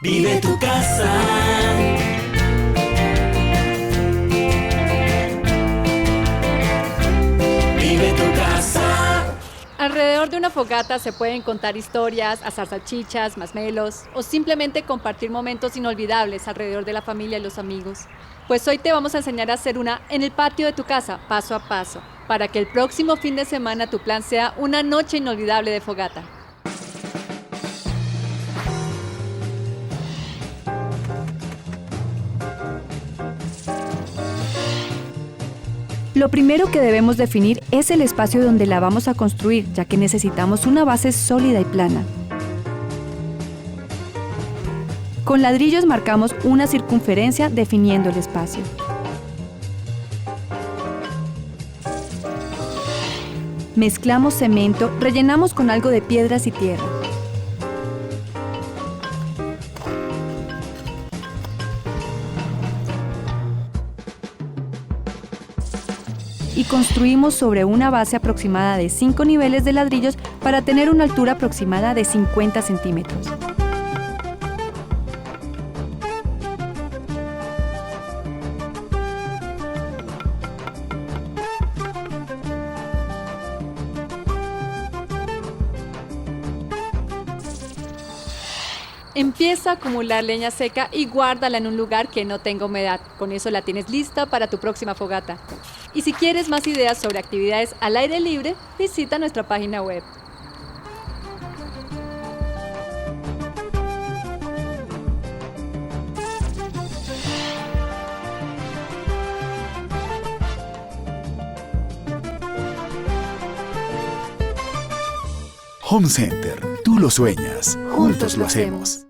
Vive tu casa. Vive tu casa. Alrededor de una fogata se pueden contar historias, asar salchichas, masmelos o simplemente compartir momentos inolvidables alrededor de la familia y los amigos. Pues hoy te vamos a enseñar a hacer una en el patio de tu casa, paso a paso, para que el próximo fin de semana tu plan sea una noche inolvidable de fogata. Lo primero que debemos definir es el espacio donde la vamos a construir, ya que necesitamos una base sólida y plana. Con ladrillos marcamos una circunferencia definiendo el espacio. Mezclamos cemento, rellenamos con algo de piedras y tierra. Y construimos sobre una base aproximada de 5 niveles de ladrillos para tener una altura aproximada de 50 centímetros. Empieza a acumular leña seca y guárdala en un lugar que no tenga humedad. Con eso la tienes lista para tu próxima fogata. Y si quieres más ideas sobre actividades al aire libre, visita nuestra página web. Home Center, tú lo sueñas, juntos lo hacemos.